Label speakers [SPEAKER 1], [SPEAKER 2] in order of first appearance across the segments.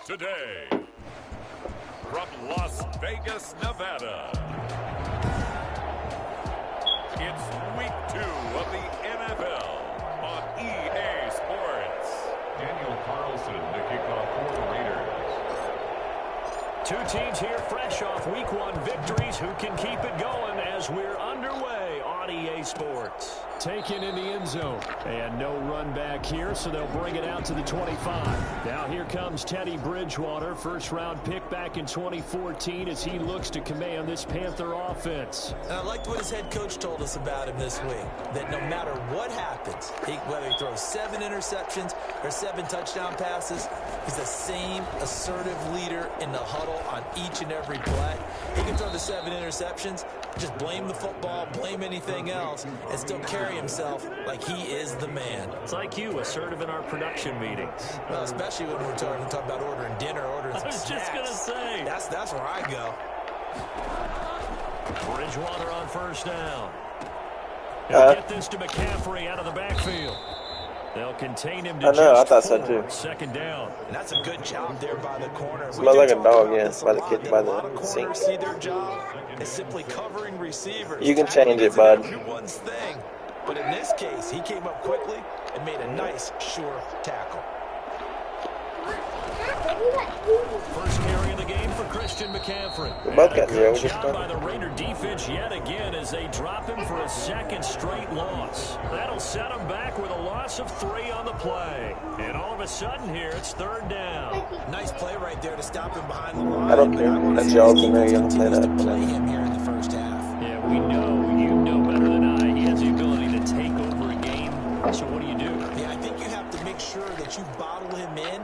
[SPEAKER 1] Today, from Las Vegas, Nevada, it's week 2 of the NFL on EA Sports.
[SPEAKER 2] Daniel Carlson to kick off for the Raiders.
[SPEAKER 3] Two teams here fresh off week 1 victories. Who can keep it going as we're underway on EA Sports? Taken in the end zone. And no run back here, so they'll bring it out to the 25. Now here comes Teddy Bridgewater, first-round pick back in 2014 as he looks to command this Panther offense.
[SPEAKER 4] And I liked what his head coach told us about him this week, that no matter what happens, whether he throws 7 interceptions or 7 touchdown passes, he's the same assertive leader in the huddle on each and every play. He can throw the 7 interceptions, just blame the football, blame anything else, and still carry himself like he is the man.
[SPEAKER 3] It's like you, assertive in our production meetings.
[SPEAKER 4] Well, especially when we're talking about ordering dinner, ordering some snacks.
[SPEAKER 3] I was just going to say.
[SPEAKER 4] That's where I go.
[SPEAKER 3] Bridgewater on first down. They'll get this to McCaffrey out of the backfield. They'll contain him to
[SPEAKER 5] I know, I thought so too.
[SPEAKER 3] Second down.
[SPEAKER 4] And that's a good job there by the corner.
[SPEAKER 5] Smell like a dog, yeah, by the kid, by the sink.
[SPEAKER 4] See their job is simply covering receivers.
[SPEAKER 5] You can change it, bud.
[SPEAKER 4] Everyone's thing. But in this case, he came up quickly and made a nice, sure tackle.
[SPEAKER 3] First carry of the game for Christian McCaffrey.
[SPEAKER 5] We both got 0.
[SPEAKER 3] Good job by the Raider defense yet again as they drop him for a second straight loss. That'll set him back with a loss of 3 on the play. And all of a sudden here, it's third down.
[SPEAKER 4] Nice play right there to stop him behind the line.
[SPEAKER 5] I don't care. That's y'all's in there. You don't play that.
[SPEAKER 4] Play him here in the first half.
[SPEAKER 3] Yeah, we know. You know better than I. He has the ability to take over a game. So what do you do?
[SPEAKER 4] Yeah, I think you have to make sure that you bottle him in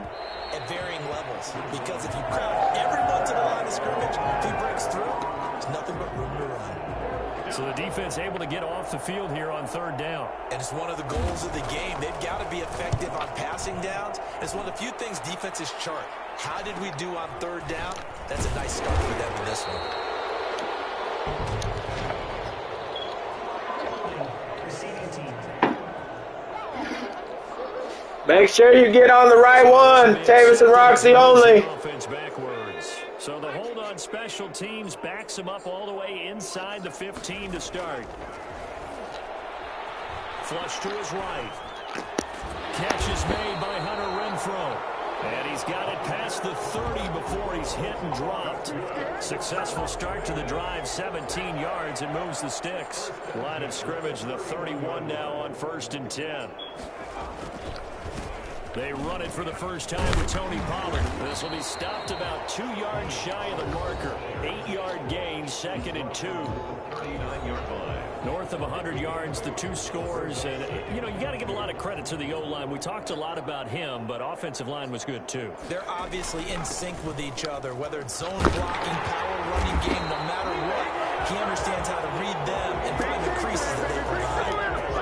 [SPEAKER 4] at varying levels. Because if you crowd everyone to the line of scrimmage, if he breaks through, there's nothing but room to run.
[SPEAKER 3] So the defense able to get off the field here on third down.
[SPEAKER 4] And it's one of the goals of the game. They've got to be effective on passing downs. It's one of the few things defenses chart. How did we do on third down? That's a nice start for them in this one.
[SPEAKER 5] Make sure you get on the right one. Tavis and Roxy only.
[SPEAKER 3] Offense backwards. So the hold on special teams backs him up all the way inside the 15 to start. Flush to his right. Catch is made by Hunter Renfrow. And he's got it past the 30 before he's hit and dropped. Successful start to the drive, 17 yards, and moves the sticks. Line of scrimmage, the 31 now on 1st and 10. They run it for the first time with Tony Pollard. This will be stopped about 2 yards shy of the marker. 8-yard gain, 2nd and 2. 39-yard line. North of 100 yards, the 2 scores. And, you know, you got to give a lot of credit to the O-line. We talked a lot about him, but offensive line was good, too.
[SPEAKER 4] They're obviously in sync with each other, whether it's zone blocking, power running game, no matter what. He understands how to read them and find the creases that they provide.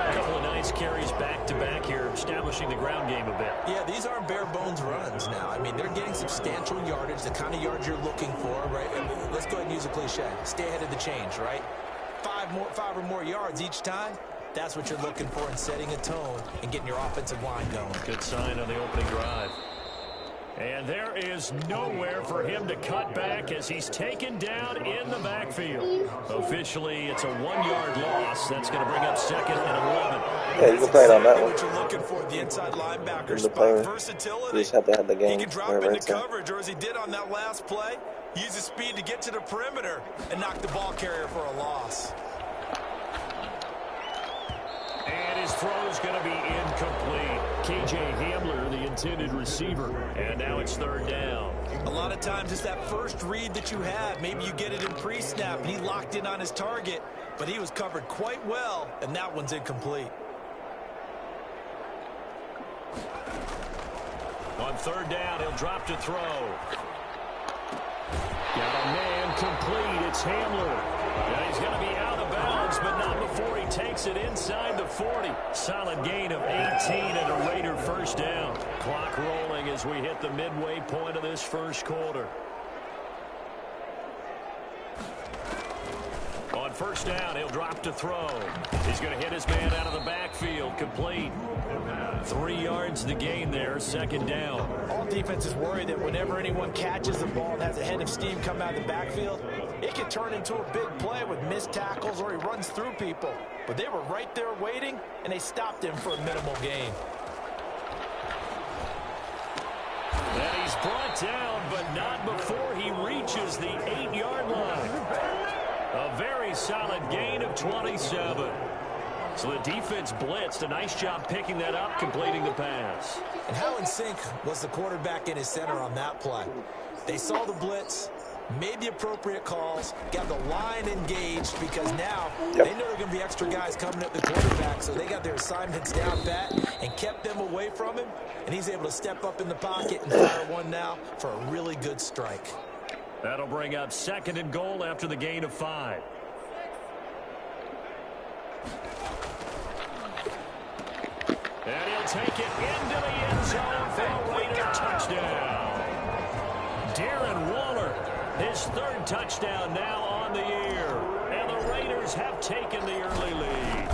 [SPEAKER 3] A couple of nice carries back-to-back here, establishing the ground game a bit.
[SPEAKER 4] Yeah, these aren't bare-bones runs now. I mean, they're getting substantial yardage, the kind of yards you're looking for, right? I mean, let's go ahead and use a cliche. Stay ahead of the change, right? 5 or more yards each time, that's what you're looking for in setting a tone and getting your offensive line going.
[SPEAKER 3] Good sign on the opening drive. And there is nowhere for him to cut back as he's taken down in the backfield. Officially, it's a 1-yard loss. That's going to bring up 2nd and 11.
[SPEAKER 5] Yeah, you can play it on that one.
[SPEAKER 4] What you're looking for, the inside linebacker
[SPEAKER 5] spot.
[SPEAKER 4] versatility.
[SPEAKER 5] You just have to have the game.
[SPEAKER 4] He can drop into coverage, or as he did on that last play, use his speed to get to the perimeter and knock the ball carrier for a loss.
[SPEAKER 3] And his throw is going to be incomplete. K.J. Hamler, the intended receiver. And now it's 3rd down.
[SPEAKER 4] A lot of times it's that first read that you have. Maybe you get it in pre-snap, and he locked in on his target, but he was covered quite well, and that one's incomplete.
[SPEAKER 3] On 3rd down, he'll drop to throw. Got a man complete. It's Hamler. Now he's going to be out of bounds, but not before he takes it inside the 40. Solid gain of 18 and a Raider first down. Clock rolling as we hit the midway point of this first quarter. On first down. He'll drop to throw. He's going to hit his man out of the backfield. Complete. 3 yards the gain there. Second down.
[SPEAKER 4] All defenses worry that whenever anyone catches the ball and has a head of steam come out of the backfield, it can turn into a big play with missed tackles or he runs through people. But they were right there waiting, and they stopped him for a minimal gain.
[SPEAKER 3] And he's brought down, but not before he reaches the 8-yard line. A very solid gain of 27. So the defense blitzed. A nice job picking that up, completing the pass.
[SPEAKER 4] And how in sync was the quarterback and his center on that play? They saw the blitz, made the appropriate calls, got the line engaged because now they know there are going to be extra guys coming at the quarterback, so they got their assignments down pat and kept them away from him, and he's able to step up in the pocket and fire one now for a really good strike.
[SPEAKER 3] That'll bring up 2nd and goal after the gain of 5. And he'll take it into the end zone for a Raider touchdown. Darren Waller, his 3rd touchdown now on the year. And the Raiders have taken the early lead.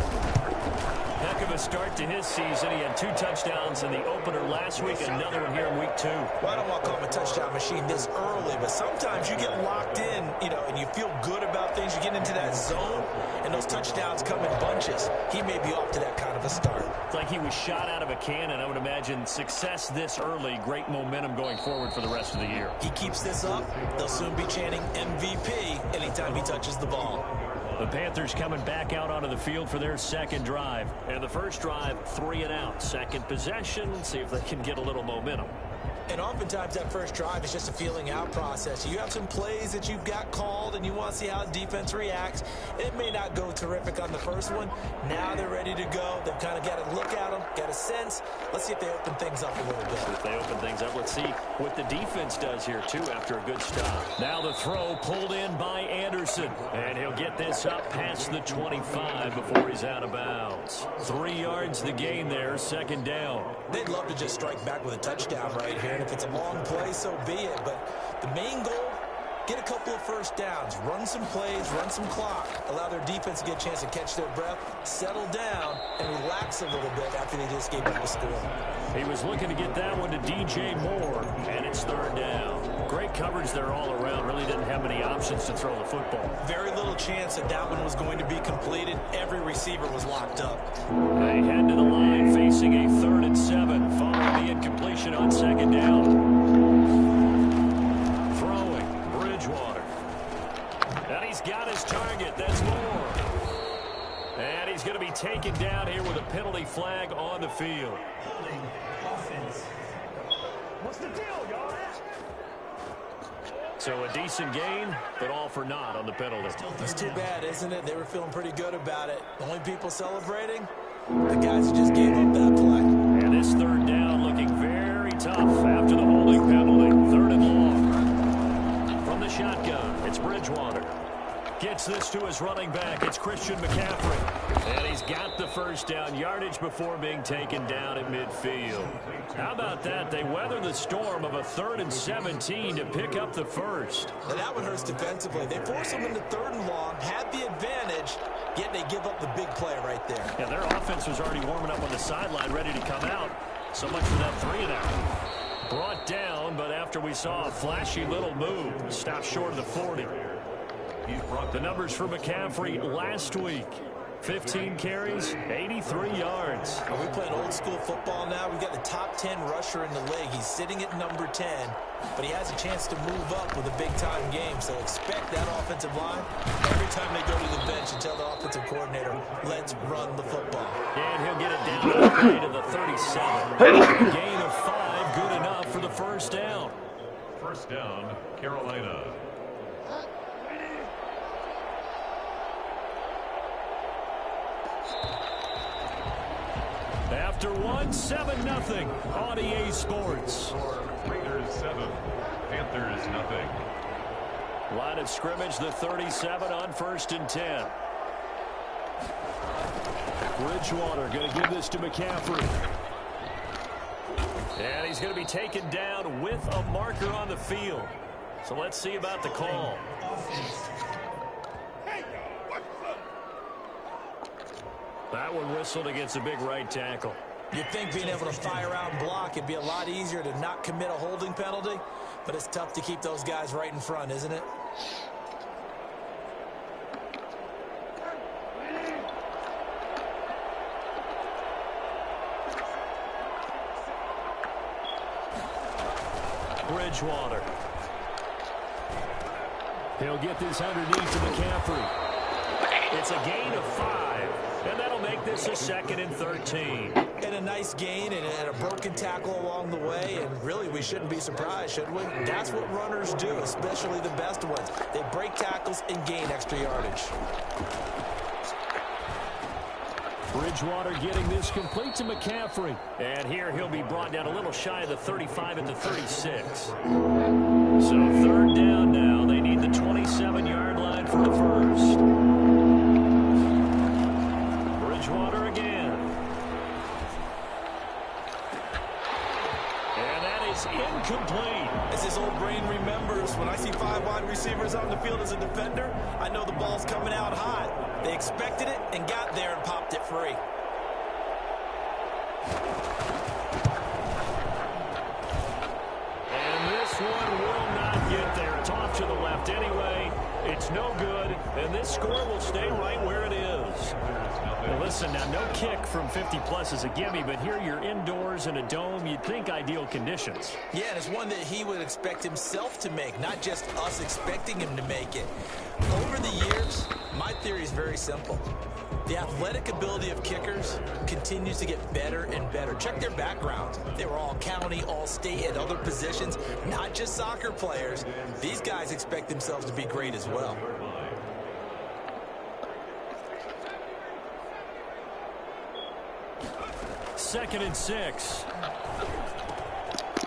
[SPEAKER 3] Heck of a start to his season. He had 2 touchdowns in the opener last week, another one here in week 2.
[SPEAKER 4] Well, I don't want to call him a touchdown machine this early, but sometimes you get locked in, and you feel good about things. You get into that zone, and those touchdowns come in bunches. He may be off to that kind of a start.
[SPEAKER 3] It's like he was shot out of a cannon. I would imagine success this early, great momentum going forward for the rest of the year.
[SPEAKER 4] He keeps this up, they'll soon be chanting MVP anytime he touches the ball.
[SPEAKER 3] The Panthers coming back out onto the field for their 2nd drive. And the first drive, 3 and out. 2nd possession, see if they can get a little momentum.
[SPEAKER 4] And oftentimes that first drive is just a feeling out process. You have some plays that you've got called and you want to see how defense reacts. It may not go terrific on the first one. Now they're ready to go. They've kind of got to look at them, get a sense. Let's see if they open things up a little bit.
[SPEAKER 3] If they open things up, let's see what the defense does here, too, after a good stop. Now the throw pulled in by Anderson. And he'll get this up past the 25 before he's out of bounds. 3 yards the gain there, 2nd down.
[SPEAKER 4] They'd love to just strike back with a touchdown right here. And if it's a long play, so be it. But the main goal, get a couple of first downs, run some plays, run some clock, allow their defense to get a chance to catch their breath, settle down, and relax a little bit after they just gave up the score.
[SPEAKER 3] He was looking to get that one to DJ Moore, and it's 3rd down. Great coverage there all around. Really didn't have many options to throw the football.
[SPEAKER 4] Very little chance that that one was going to be completed. Every receiver was locked up.
[SPEAKER 3] They head to the line facing a 3rd and 7 following the incompletion on 2nd down. Throwing, Bridgewater. And he's got his target. That's Moore. And he's going to be taken down here with a penalty flag on the field.
[SPEAKER 6] What's the deal, y'all?
[SPEAKER 3] So a decent gain, but all for naught on the penalty.
[SPEAKER 4] It's too bad, isn't it? They were feeling pretty good about it. The only people celebrating, the guys who just gave up that play.
[SPEAKER 3] And this 3rd down looking very tough after the holding penalty. 3rd and long. From the shotgun, it's Bridgewater. Gets this to his running back. It's Christian McCaffrey. And he's got the first down, yardage before being taken down at midfield. How about that? They weather the storm of a 3rd and 17 to pick up the first.
[SPEAKER 4] And that one hurts defensively. They force them into 3rd and long, had the advantage, yet they give up the big play right there.
[SPEAKER 3] Yeah, their offense was already warming up on the sideline, ready to come out. So much for that 3 and out. Brought down, but after we saw a flashy little move, stopped short of the 40. The numbers for McCaffrey last week. 15 carries, 83 yards.
[SPEAKER 4] Are we playing old school football now? We've got the top 10 rusher in the league. He's sitting at number 10, but he has a chance to move up with a big-time game. So expect that offensive line every time they go to the bench and tell the offensive coordinator, let's run the football.
[SPEAKER 3] And he'll get it down all the way to the 37. Gain of 5, good enough for the first down.
[SPEAKER 2] First down, Carolina.
[SPEAKER 3] After one, 7-0 on EA Sports.
[SPEAKER 2] Raiders 7, Panthers nothing.
[SPEAKER 3] Line of scrimmage, the 37 on 1st and 10. Bridgewater going to give this to McCaffrey. And he's going to be taken down with a marker on the field. So let's see about the call. That one whistled against a big right tackle.
[SPEAKER 4] You'd think being able to fire out and block it'd be a lot easier to not commit a holding penalty, but it's tough to keep those guys right in front, isn't it?
[SPEAKER 3] Bridgewater. He'll get this underneath to McCaffrey. It's a gain of 5, and that'll make this a 2nd and 13.
[SPEAKER 4] And a nice gain and a broken tackle along the way, and really we shouldn't be surprised, should we? That's what runners do, especially the best ones. They break tackles and gain extra yardage.
[SPEAKER 3] Bridgewater getting this complete to McCaffrey. And here he'll be brought down a little shy of the 35 at the 36. So 3rd down now. They need the 27-yard line for the first. Bridgewater again. And that is incomplete.
[SPEAKER 4] As his old brain remembers, when I see 5 wide receivers on the field as a defender, I know the ball's coming out hot. They expected it and got there and popped it free.
[SPEAKER 3] And this one will not get there. It's off to the left anyway. It's no good, and this score will stay right where it is. Well, listen, now no kick from 50-plus is a gimme, but here you're indoors in a dome. You'd think ideal conditions.
[SPEAKER 4] Yeah, and it's one that he would expect himself to make, not just us expecting him to make it. Over the years, my theory is very simple. The athletic ability of kickers continues to get better and better. Check their backgrounds. They were all county, all state, at other positions, not just soccer players. These guys expect themselves to be great as well.
[SPEAKER 3] Second and 6.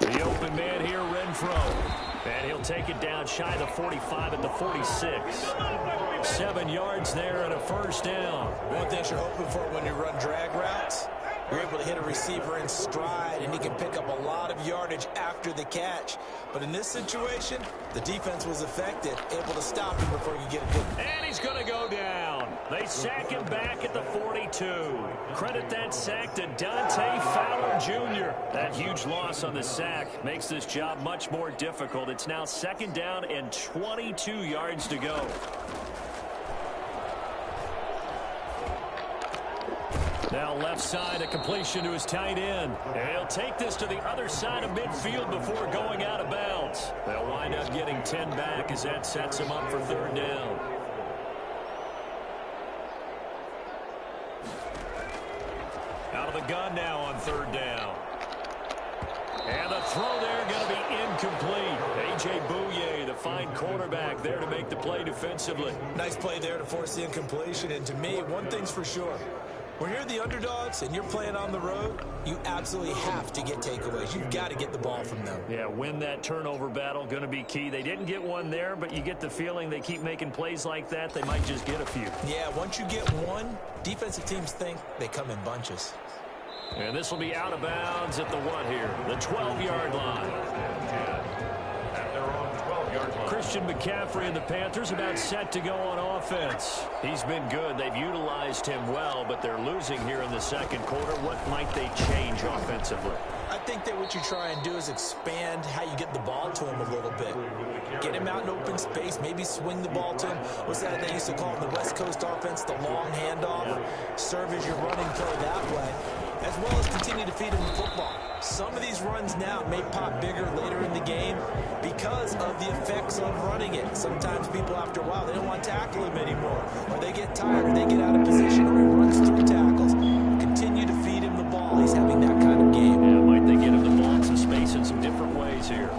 [SPEAKER 3] The open man here, Renfro. And he'll take it down shy of the 45 at the 46. 7 yards there and a first down.
[SPEAKER 4] One thing you're hoping for when you run drag routes, you're able to hit a receiver in stride, and he can pick up a lot of yardage after the catch. But in this situation, the defense was effective, able to stop him before he could get a good...
[SPEAKER 3] And he's going to go down. They sack him back at the 42. Credit that sack to Dante Fowler Jr. That huge loss on the sack makes this job much more difficult. It's now 2nd down and 22 yards to go. Now left side, a completion to his tight end. And he'll take this to the other side of midfield before going out of bounds. They'll wind up getting 10 back as that sets him up for 3rd down. Out of the gun now on 3rd down. And the throw there going to be incomplete. A.J. Bouye, the fine quarterback, there to make the play defensively.
[SPEAKER 4] Nice play there to force the incompletion. And to me, one thing's for sure. When you're the underdogs and you're playing on the road, you absolutely have to get takeaways. You've got to get the ball from them.
[SPEAKER 3] Yeah, win that turnover battle, going to be key. They didn't get one there, but you get the feeling they keep making plays like that, they might just get a few.
[SPEAKER 4] Yeah, once you get one, defensive teams think they come in bunches.
[SPEAKER 3] And this will be out of bounds at the what here? The 12-yard line.
[SPEAKER 2] At their own 12-yard line.
[SPEAKER 3] Christian McCaffrey and the Panthers about set to go on offense. He's been good. They've utilized him well, but they're losing here in the 2nd quarter. What might they change offensively?
[SPEAKER 4] I think that what you try and do is expand how you get the ball to him a little bit. Get him out in open space, maybe swing the ball to him. What's that they used to call in the West Coast offense, the long handoff? Serve as your running play that way, as well as continue to feed him the football. Some of these runs now may pop bigger later in the game because of the effects of running it. Sometimes people, after a while, they don't want to tackle him anymore, or they get tired, or they get out of position, or he runs through tackles. Continue to feed him the ball. He's having that kind of game.
[SPEAKER 3] Yeah, might they get him the ball in some space in some different ways here.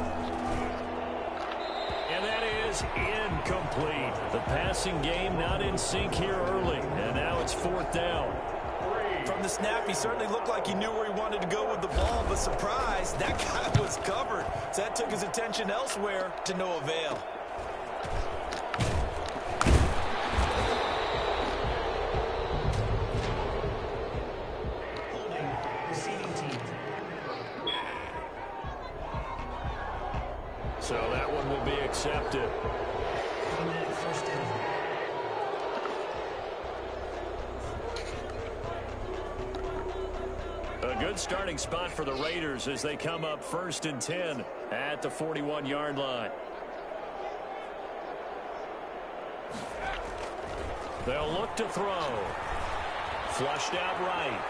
[SPEAKER 3] And that is incomplete. The passing game not in sync here early, and now it's 4th down.
[SPEAKER 4] From the snap, he certainly looked like he knew where he wanted to go with the ball, but surprise, that guy was covered. So that took his attention elsewhere to no avail.
[SPEAKER 6] Holding, receiving team.
[SPEAKER 3] So that one will be accepted.
[SPEAKER 6] 1-minute first down.
[SPEAKER 3] good starting spot for the Raiders as they come up 1st and 10 at the 41-yard line. They'll look to throw. Flushed out right.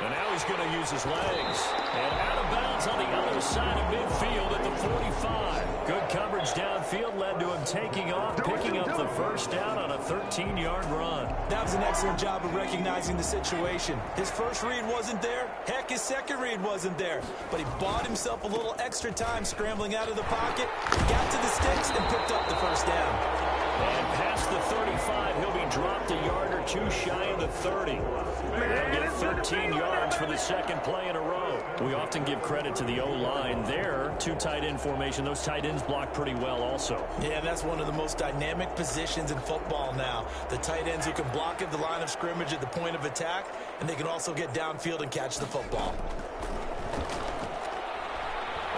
[SPEAKER 3] And now he's going to use his legs. And out of bounds on the other side of midfield at the 45. Good coverage downfield led to him taking off, picking up the first down on a 13-yard run.
[SPEAKER 4] That was an excellent job of recognizing the situation. His first read wasn't there. Heck, his second read wasn't there. But he bought himself a little extra time scrambling out of the pocket, got to the sticks, and picked up the first down.
[SPEAKER 3] And past the 35, he'll be dropped a yard or two shy of the 30. They'll get 13 yards for the second play in a row. We often give credit to the O-line there. 2 tight end formation. Those tight ends block pretty well also.
[SPEAKER 4] Yeah, that's one of the most dynamic positions in football now. The tight ends who can block at the line of scrimmage at the point of attack, and they can also get downfield and catch the football.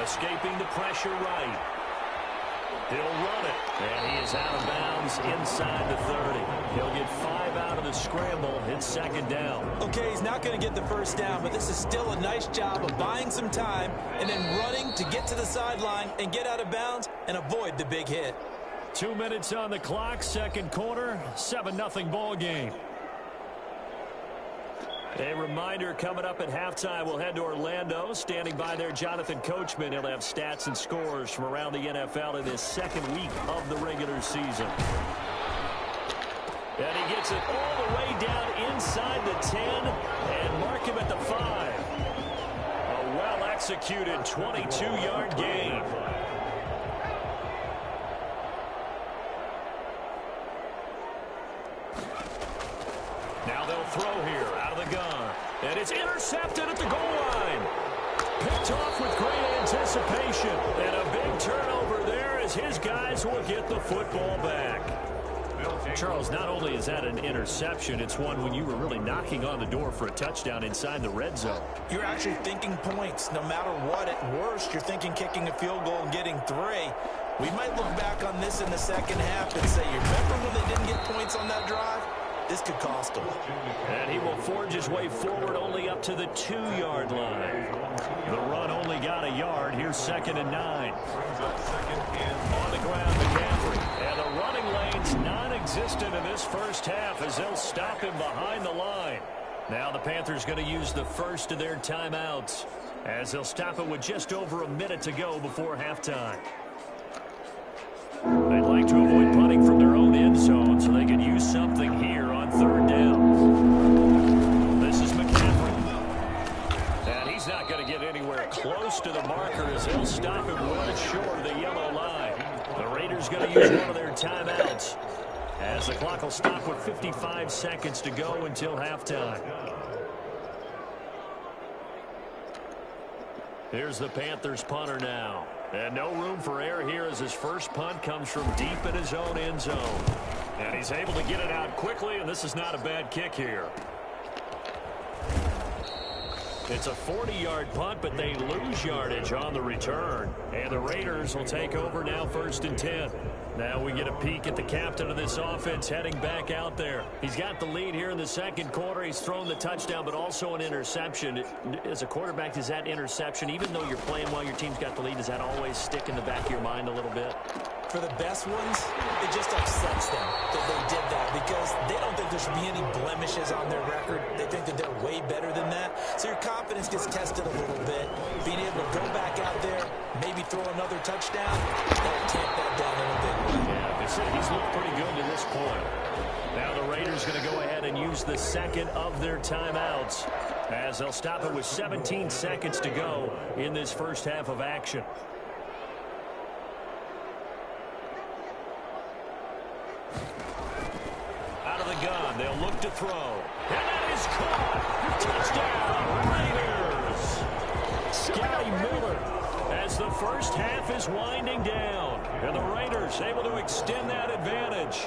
[SPEAKER 3] Escaping the pressure right. He'll run it, and he is out of bounds inside the 30. He'll get 5 out of the scramble. It's second down.
[SPEAKER 4] Okay, he's not going to get the first down, but this is still a nice job of buying some time and then running to get to the sideline and get out of bounds and avoid the big hit.
[SPEAKER 3] 2 minutes on the clock, second quarter, 7-0 ball game. A reminder coming up at halftime, we'll head to Orlando. Standing by there, Jonathan Coachman. He'll have stats and scores from around the NFL in this second week of the regular season. And he gets it all the way down inside the 10 and mark him at the 5. A well-executed 22-yard gain. Now they'll throw here out of the gun. And it's intercepted at the goal line. Picked off with great anticipation. And a big turnover there as his guys will get the football back. Charles, not only is that an interception, it's one when you were really knocking on the door for a touchdown inside the red zone.
[SPEAKER 4] You're actually thinking points. No matter what, at worst, you're thinking kicking a field goal and getting 3. We might look back on this in the second half and say, you remember when they didn't get points on that drive? This could cost him.
[SPEAKER 3] And he will forge his way forward only up to the 2-yard line. The run only got a yard. Here's 2nd and 9. On the ground, McCaffrey. And the running lane's non-existent in this first half as they'll stop him behind the line. Now the Panthers going to use the first of their timeouts as they'll stop it with just over a minute to go before halftime. They'd like to avoid punting from their own end zone so they can use something here on 3rd down. This is McCaffrey. And he's not going to get anywhere close to the marker as they'll stop him well short of the yellow line. The Raiders going to use one of their timeouts as the clock will stop with 55 seconds to go until halftime. Here's the Panthers punter now. And no room for error here as his first punt comes from deep in his own end zone. And he's able to get it out quickly, and this is not a bad kick here. It's a 40-yard punt, but they lose yardage on the return. And the Raiders will take over now 1st and 10. Now we get a peek at the captain of this offense heading back out there. He's got the lead here in the second quarter. He's thrown the touchdown, but also an interception. As a quarterback, does that interception, even though you're playing while your team's got the lead, does that always stick in the back of your mind a little bit?
[SPEAKER 4] For the best ones, it just upsets them that they did that because they don't think there should be any blemishes on their record. They think that they're way better than that. So your confidence gets tested a little bit. Being able to go back out there, maybe throw another touchdown, that'll tamp that down a little bit.
[SPEAKER 3] Yeah, they said he's looked pretty good to this point. Now the Raiders going to go ahead and use the second of their timeouts as they'll stop it with 17 seconds to go in this first half of action. Out of the gun, they'll look to throw. And that is caught. Touchdown, Raiders. Scotty Miller as the first half is winding down. And the Raiders able to extend that advantage.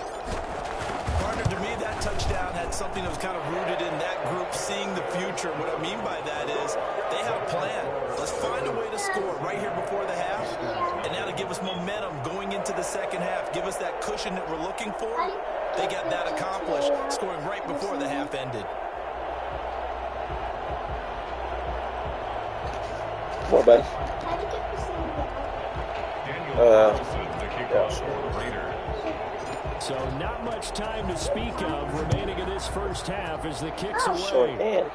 [SPEAKER 4] Partner, to me, that touchdown had something that was kind of rooted in that group seeing the future. What I mean by that is they have a plan. Let's find a way to score right here before the half. And now to give us momentum going into the second half, give us that cushion that we're looking for. They got that accomplished, scoring right before the half ended.
[SPEAKER 5] Come on, buddy.
[SPEAKER 2] Daniel Carlson, the kickoff for the Raiders.
[SPEAKER 3] So not much time to speak of remaining in this first half as the kick's
[SPEAKER 5] Short
[SPEAKER 3] away.
[SPEAKER 5] hand.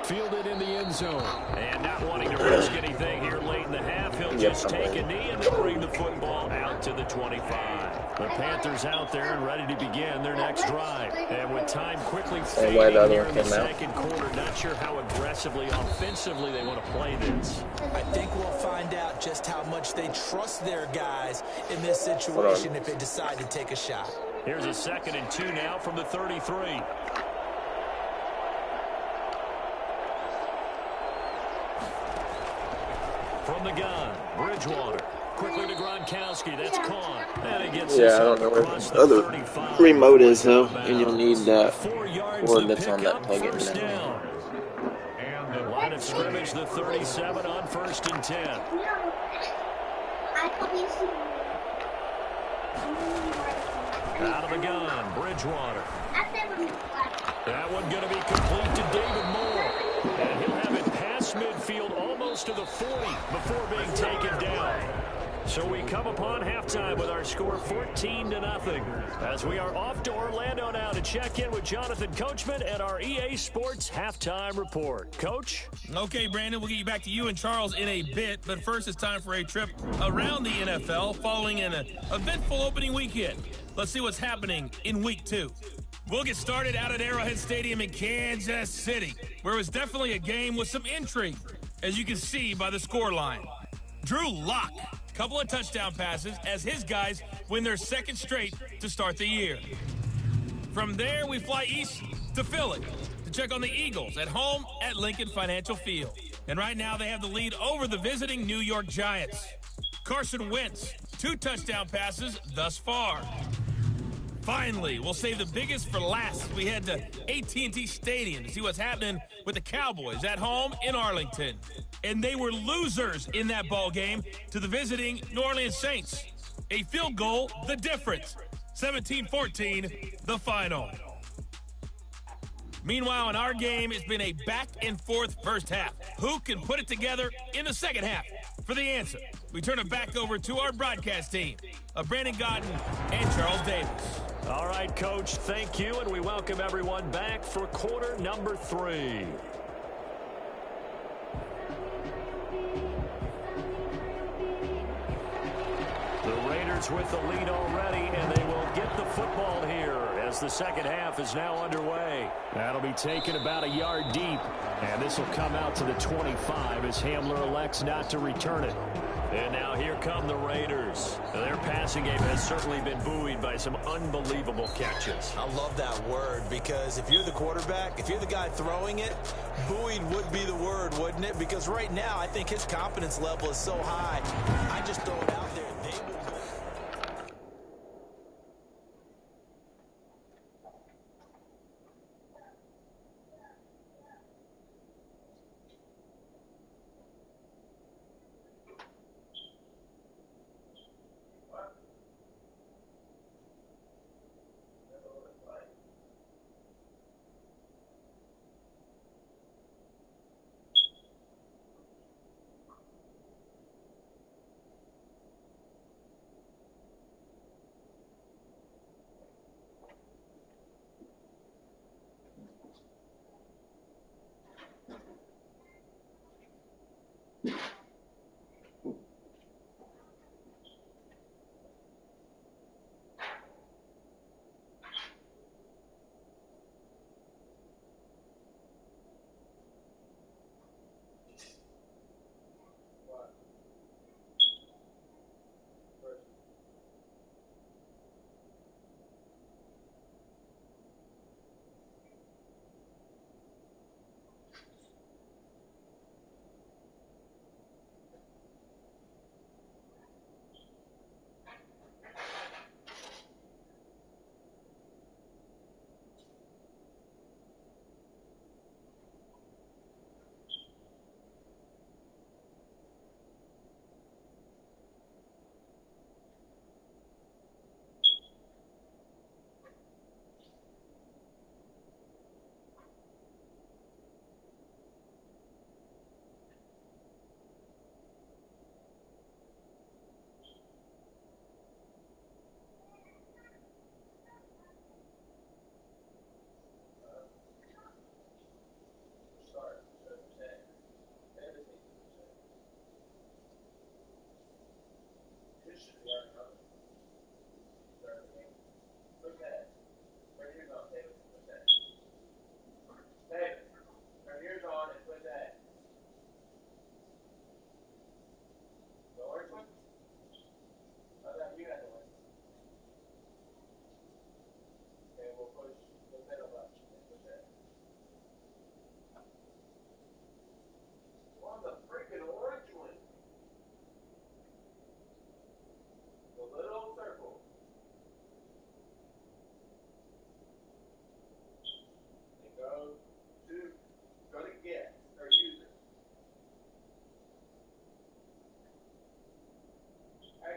[SPEAKER 3] Fielded in the end zone. And not wanting to risk anything here late in the half, he'll just take a knee and then bring the football out to the 25. The Panthers out there and ready to begin their next drive. And with time quickly fading here in the second quarter, not sure how aggressively, offensively they want to play this.
[SPEAKER 4] I think we'll find out just how much they trust their guys in this situation if they decide to take a shot.
[SPEAKER 3] Here's a 2nd and 2 now from the 33. From the gun, Bridgewater. Quickly to Gronkowski. That's caught. And it gets
[SPEAKER 5] I don't know where the other remote is, though, and you'll need that coordinates on that plug-in.
[SPEAKER 3] Line of scrimmage, the 37 on 1st and 10. Out of the gun, Bridgewater. That one going to be complete to David Moore. And he'll have it past midfield almost to the 40 before being taken down. So we come upon halftime with our score 14-0. As we are off to Orlando now to check in with Jonathan Coachman and our EA Sports Halftime Report. Coach?
[SPEAKER 7] Okay, Brandon, we'll get you back to you and Charles in a bit. But first, it's time for a trip around the NFL following an eventful opening weekend. Let's see what's happening in Week 2. We'll get started out at Arrowhead Stadium in Kansas City, where it was definitely a game with some intrigue, as you can see by the scoreline. Drew Lock, couple of touchdown passes as his guys win their 2nd straight to start the year. From there, we fly east to Philly to check on the Eagles at home at Lincoln Financial Field. And right now, they have the lead over the visiting New York Giants. Carson Wentz, 2 touchdown passes thus far. Finally, we'll save the biggest for last. We head to AT&T Stadium to see what's happening with the Cowboys at home in Arlington. And they were losers in that ball game to the visiting New Orleans Saints. A field goal, the difference. 17-14, the final. Meanwhile, in our game, it's been a back-and-forth first half. Who can put it together in the second half? For the answer, we turn it back over to our broadcast team of Brandon Godden and Charles Davis.
[SPEAKER 3] All right, Coach, thank you, and we welcome everyone back for quarter number 3. The Raiders with the lead already, and they will get the football here as the second half is now underway. That'll be taken about a yard deep, and this will come out to the 25 as Hamler elects not to return it. And now here come the Raiders. Their passing game has certainly been buoyed by some unbelievable catches.
[SPEAKER 4] I love that word because if you're the quarterback, if you're the guy throwing it, buoyed would be the word, wouldn't it? Because right now I think his confidence level is so high. I just throw it out there. They will go.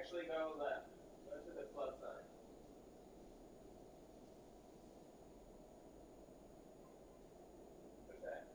[SPEAKER 5] Actually, go left. Go to the plus sign. What's that?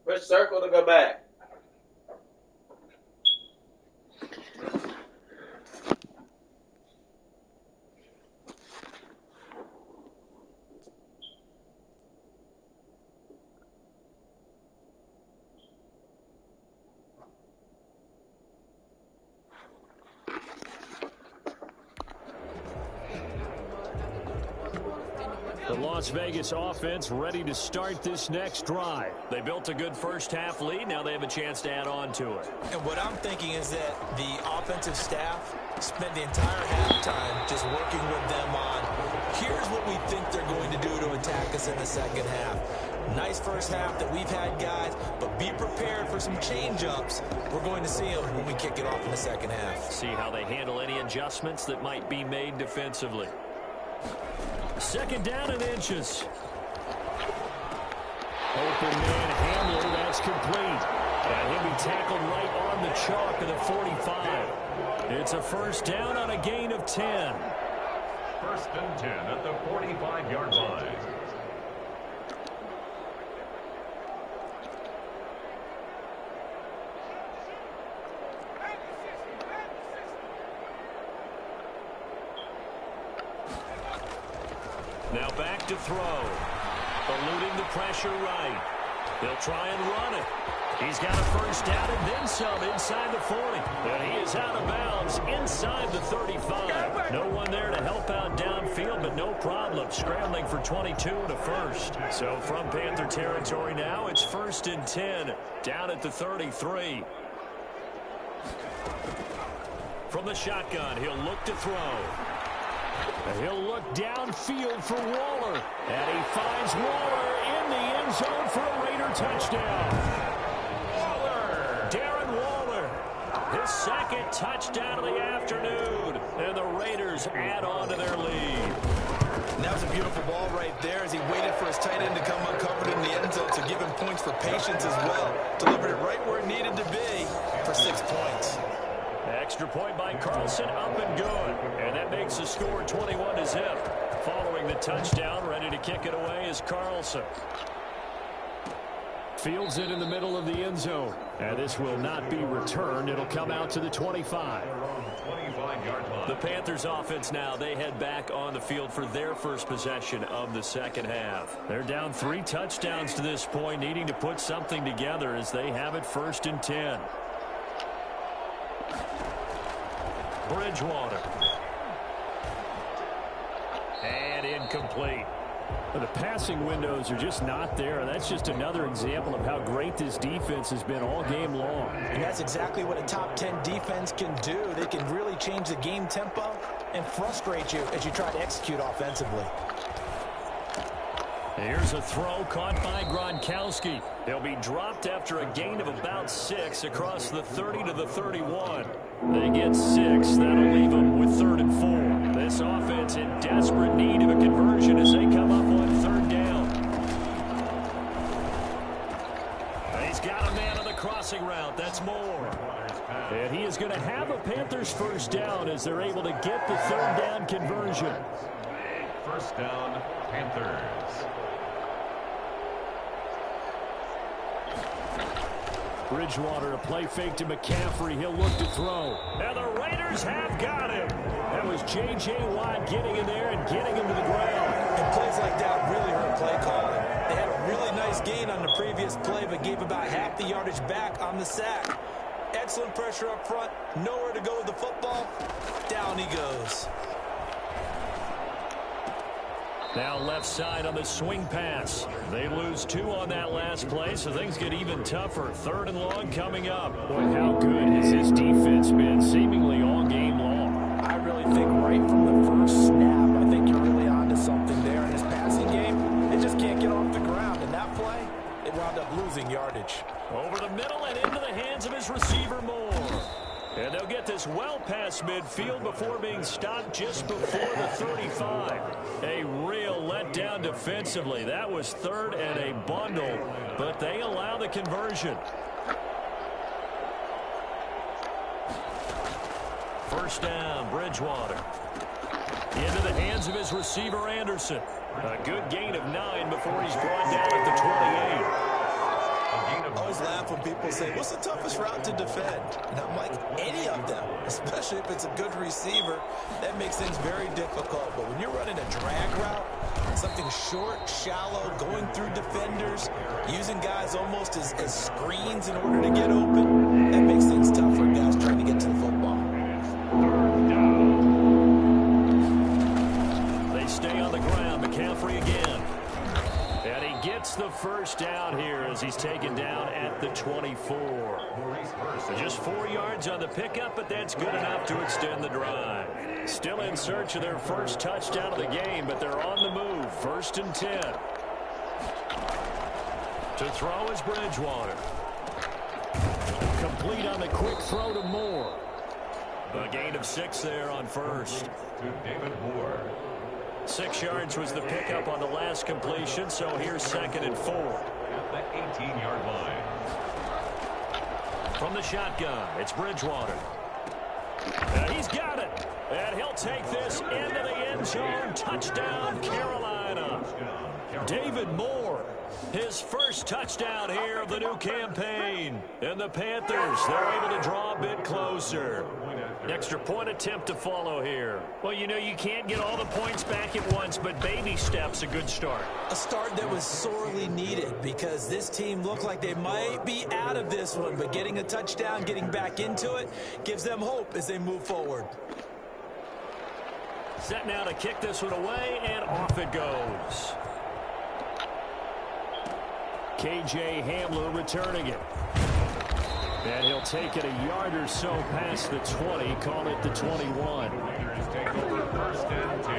[SPEAKER 5] Which circle to go back?
[SPEAKER 3] The Las Vegas offense ready to start this next drive. They built a good first-half lead. Now they have a chance to add on to it.
[SPEAKER 4] And what I'm thinking is that the offensive staff spent the entire halftime just working with them on, here's what we think they're going to do to attack us in the second half. Nice first half that we've had, guys, but be prepared for some change-ups. We're going to see them when we kick it off in the second half.
[SPEAKER 3] See how they handle any adjustments that might be made defensively. Second down and inches. Open man Hamler, that's complete. And he'll be tackled right on the chalk of the 45. It's a first down on a gain of 10.
[SPEAKER 2] First and 10 at the 45-yard line.
[SPEAKER 3] Now back to throw. Eluding the pressure right. They'll try and run it. He's got a first down and then some inside the 40. And he is out of bounds inside the 35. No one there to help out downfield, but no problem. Scrambling for 22 to first. So from Panther territory now, it's 1st and 10 down at the 33. From the shotgun, he'll look to throw. He'll look downfield for Waller. And he finds Waller in the end zone for a Raider touchdown. Darren Waller, his second touchdown of the afternoon, and the Raiders add on to their lead.
[SPEAKER 4] And that was a beautiful ball right there as he waited for his tight end to come uncovered in the end zone to give him points for patience as well. Delivered it right where it needed to be for 6 points.
[SPEAKER 3] Extra point by Carlson, up and good. And that makes the score 21-0. Following the touchdown, ready to kick it away is Carlson. Fields it in the middle of the end zone. And this will not be returned. It'll come out to the 25. The Panthers offense now, they head back on the field for their first possession of the second half. They're down 3 touchdowns to this point, needing to put something together as they have it 1st and 10. Bridgewater. And incomplete. The passing windows are just not there. That's just another example of how great this defense has been all game long.
[SPEAKER 4] And that's exactly what a top 10 defense can do. They can really change the game tempo and frustrate you as you try to execute offensively.
[SPEAKER 3] Here's a throw caught by Gronkowski. He'll be dropped after a gain of about 6 across the 30 to the 31. They get 6. That'll leave them with 3rd and 4. This offense in desperate need of a conversion as they come up on 3rd down. He's got a man on the crossing route. That's Moore. And he is going to have a Panthers first down as they're able to get the 3rd down conversion.
[SPEAKER 2] First down, Panthers.
[SPEAKER 3] Bridgewater, a play fake to McCaffrey. He'll look to throw. And the Raiders have got him. That was J.J. Watt getting in there and getting him to the ground.
[SPEAKER 4] And plays like that really hurt play calling. They had a really nice gain on the previous play, but gave about half the yardage back on the sack. Excellent pressure up front. Nowhere to go with the football. Down he goes.
[SPEAKER 3] Now left side on the swing pass. They lose 2 on that last play, so things get even tougher. 3rd and long coming up. Boy, how good has this defense been seemingly all game long?
[SPEAKER 4] I really think right from the first snap, I think you're really onto something there in this passing game. They just can't get off the ground. In that play, they wound up losing yardage.
[SPEAKER 3] Over the middle and into the hands of his receiver, Moore. And they'll get this well past midfield before being stopped just before the 35. A real letdown defensively. That was 3rd and a bundle, but they allow the conversion. First down, Bridgewater. Into the hands of his receiver, Anderson. A good gain of 9 before he's brought down at the 28.
[SPEAKER 4] I always laugh when people say, what's the toughest route to defend? And I'm like, any of them, especially if it's a good receiver. That makes things very difficult. But when you're running a drag route, something short, shallow, going through defenders, using guys almost as screens in order to get open, that makes things tough for guys trying to get to the football.
[SPEAKER 3] They stay on the ground. McCaffrey again. And he gets the first down here as he's taken down at the 24. Just 4 yards on the pickup, but that's good enough to extend the drive. Still in search of their first touchdown of the game, but they're on the move. 1st and 10. To throw is Bridgewater. Complete on the quick throw to Moore. A gain of 6 there on 1st.
[SPEAKER 2] To David Moore.
[SPEAKER 3] 6 yards was the pickup on the last completion, so here's 2nd and 4.
[SPEAKER 2] At the 18-yard line.
[SPEAKER 3] From the shotgun, it's Bridgewater. He's got it. And he'll take this into the end zone. Touchdown, Carolina. David Moore, his first touchdown here of the new campaign. And the Panthers, they're able to draw a bit closer. An extra point attempt to follow here. Well, you know, you can't get all the points back at once, but baby steps a good start.
[SPEAKER 4] A start that was sorely needed because this team looked like they might be out of this one, but getting a touchdown, getting back into it, gives them hope as they move forward.
[SPEAKER 3] Set now to kick this one away, and off it goes. KJ Hamler returning it. And he'll take it a yard or so past the 20, call it the 21.
[SPEAKER 2] Raiders take over 1st and 10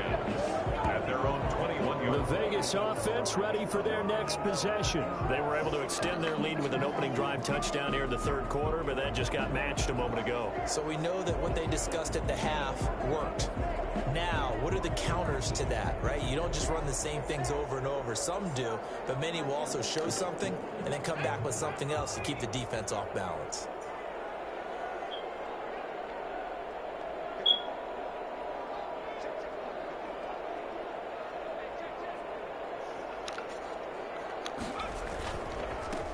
[SPEAKER 2] at their own 21-yard.
[SPEAKER 3] The Vegas offense ready for their next possession. They were able to extend their lead with an opening drive touchdown here in the 3rd quarter, but that just got matched a moment ago.
[SPEAKER 4] So we know that what they discussed at the half worked. Now, what are the counters to that, right? You don't just run the same things over and over. Some do, but many will also show something and then come back with something else to keep the defense off balance.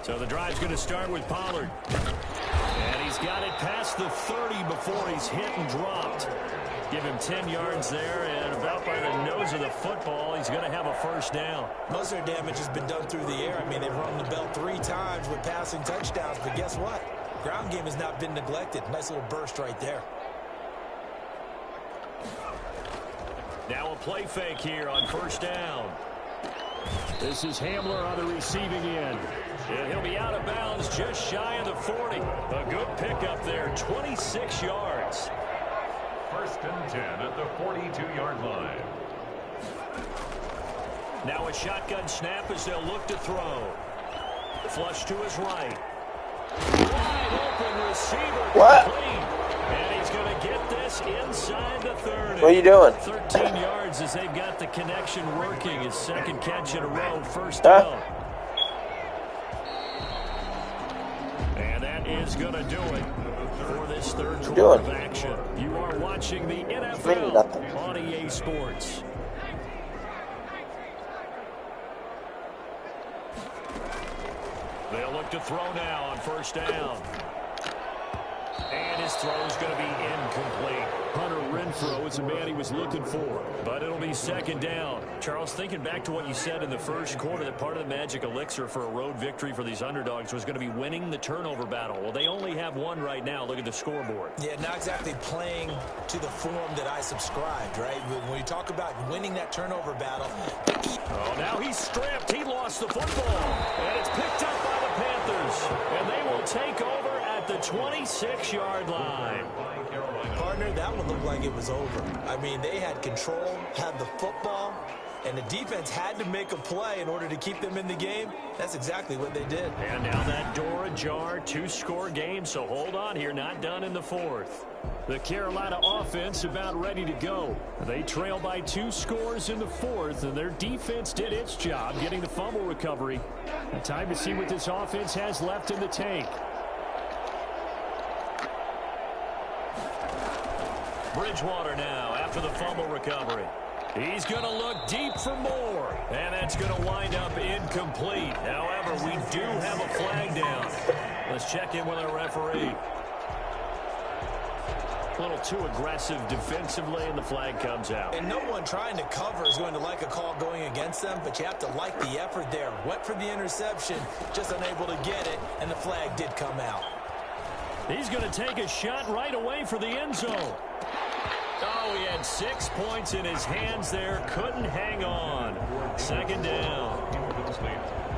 [SPEAKER 3] So the drive's going to start with Pollard. And he's got it past the 30 before he's hit and dropped. Give him 10 yards there, and about by the nose of the football, he's going to have a 1st down.
[SPEAKER 4] Most of their damage has been done through the air. I mean, they've rung the bell 3 times with passing touchdowns, but guess what? Ground game has not been neglected. Nice little burst right there.
[SPEAKER 3] Now a play fake here on 1st down. This is Hamler on the receiving end. And he'll be out of bounds just shy of the 40. A good pickup there, 26 yards.
[SPEAKER 2] 1st and 10 at the 42-yard line.
[SPEAKER 3] Now a shotgun snap as they'll look to throw. Flush to his right. Wide open receiver.
[SPEAKER 5] What?
[SPEAKER 3] Complete. And he's going to get this inside the 30.
[SPEAKER 5] What are you doing?
[SPEAKER 3] 13 yards as they've got the connection working. His 2nd catch in a row, 1st down. And that is going to do it for this 3rd quarter of action. You are watching the NFL on EA Sports. They'll look to throw now on 1st down. And his throw is going to be incomplete. Hunter Renfrow is the man he was looking for. But it'll be 2nd down. Charles, thinking back to what you said in the 1st quarter, that part of the magic elixir for a road victory for these underdogs was going to be winning the turnover battle. Well, they only have one right now. Look at the scoreboard.
[SPEAKER 4] Yeah, not exactly playing to the form that I subscribed, right? When you talk about winning that turnover battle.
[SPEAKER 3] Oh, now he's stripped. He lost the football. And it's picked up by the Panthers. And they will take over at the 26-yard line.
[SPEAKER 4] Partner, that one looked like it was over. I mean, they had control, had the football, and the defense had to make a play in order to keep them in the game. That's exactly what they did.
[SPEAKER 3] And now that door ajar, 2-score game, so hold on here, not done in the 4th. The Carolina offense about ready to go. They trail by 2 scores in the 4th, and their defense did its job getting the fumble recovery. Time to see what this offense has left in the tank. Bridgewater now after the fumble recovery. He's going to look deep for more, and that's going to wind up incomplete. However, we do have a flag down. Let's check in with our referee. A little too aggressive defensively, and the flag comes out.
[SPEAKER 4] And no one trying to cover is going to like a call going against them, but you have to like the effort there. Went for the interception, just unable to get it, and the flag did come out.
[SPEAKER 3] He's going to take a shot right away for the end zone. Oh, he had 6 points in his hands there. Couldn't hang on. 2nd down.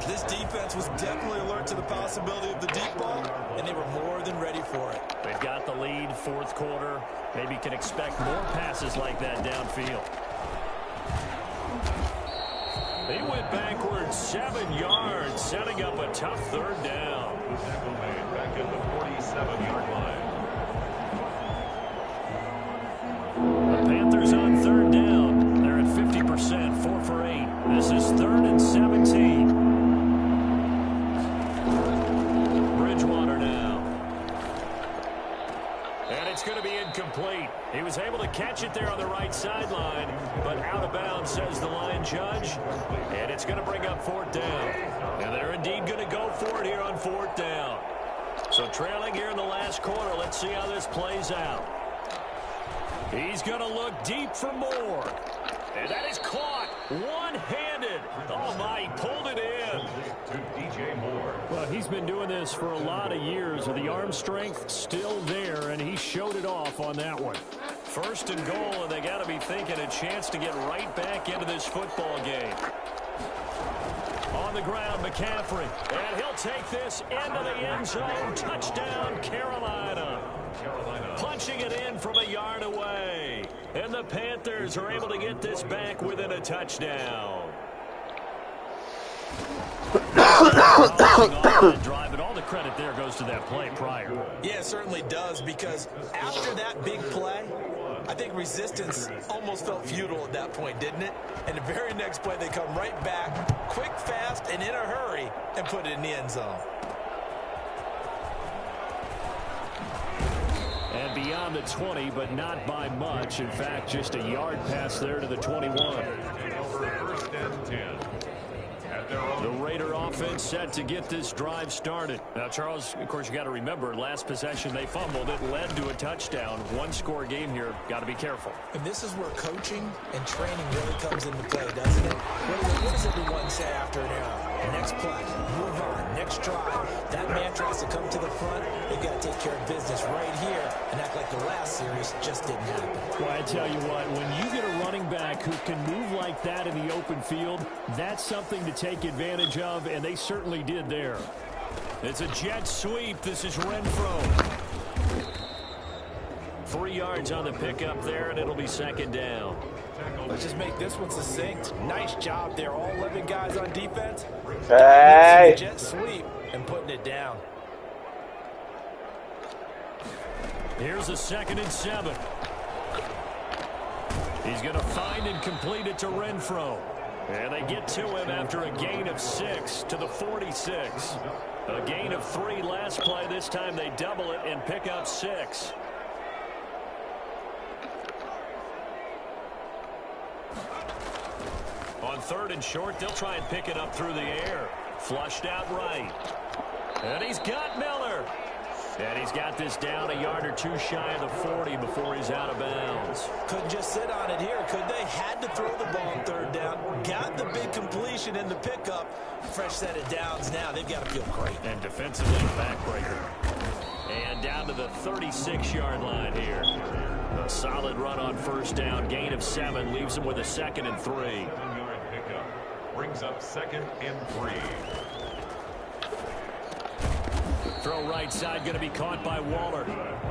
[SPEAKER 4] This defense was definitely alert to the possibility of the deep ball, and they were more than ready for it.
[SPEAKER 3] They've got the lead, 4th quarter. Maybe can expect more passes like that downfield. He went backwards 7 yards, setting up a tough 3rd down.
[SPEAKER 2] Back at the 47-yard line.
[SPEAKER 3] The Panthers on 3rd down. They're at 50%, 4 for 8. This is 3rd and 17. Bridgewater now. And it's going to be incomplete. He was able to catch it there on the right sideline, but out of bounds, says the line judge. And it's going to bring up 4th down. And they're indeed going to go for it here on 4th down. So trailing here in the last quarter, let's see how this plays out. He's going to look deep for more. And that is caught one-handed. Oh, my, he pulled it in.
[SPEAKER 2] To DJ Moore.
[SPEAKER 3] Well, he's been doing this for a lot of years with the arm strength still there, and he showed it off on that one. First and goal, and they got to be thinking a chance to get right back into this football game. On the ground, McCaffrey, and he'll take this into the end zone. Touchdown, Carolina. Punching it in from a yard away. And the Panthers are able to get this back within a touchdown. Drive, and all the credit there goes to that play prior.
[SPEAKER 4] Yeah, it certainly does, because after that big play, I think resistance almost felt futile at that point, didn't it? And the very next play, they come right back, quick, fast, and in a hurry, and put it in the end zone.
[SPEAKER 3] And beyond the 20, but not by much. In fact, just a yard pass there to the 21.
[SPEAKER 2] First and 10.
[SPEAKER 3] The Raider offense set to get this drive started. Now, Charles, of course, you got to remember, last possession they fumbled. It led to a touchdown. One-score game here. Got to be careful.
[SPEAKER 4] And this is where coaching and training really comes into play, doesn't it? What does everyone say after an error? Next play, move on, next drive. That mantra has to come to the front. They've got to take care of business right here and act like the last series just didn't happen.
[SPEAKER 3] Well, I tell you what, when you get a running back who can move like that in the open field, that's something to take advantage of, and they certainly did there. It's a jet sweep. This is Renfro. 3 yards on the pickup there, and it'll be second down.
[SPEAKER 6] Let's just make this one succinct. Nice job there. All 11 guys on defense.
[SPEAKER 5] Hey.
[SPEAKER 6] Jet sweep and putting it down.
[SPEAKER 3] Here's a 2nd and 7. He's going to find and complete it to Renfro. And they get to him after a gain of 6 to the 46. A gain of 3 last play. This time they double it and pick up 6. On 3rd and short, they'll try and pick it up through the air. Flushed out right. And he's got Miller. And he's got this down a yard or 2 shy of the 40 before he's out of bounds.
[SPEAKER 4] Couldn't just sit on it here, could they? Had to throw the ball on 3rd down. Got the big completion in the pickup. Fresh set of downs now. They've got to feel great.
[SPEAKER 3] And defensively, backbreaker. And down to the 36-yard line here. A solid run on 1st down. Gain of 7 leaves him with a 2nd and 3.
[SPEAKER 2] 7-yard pickup brings up 2nd and 3.
[SPEAKER 3] Throw right side going to be caught by Waller.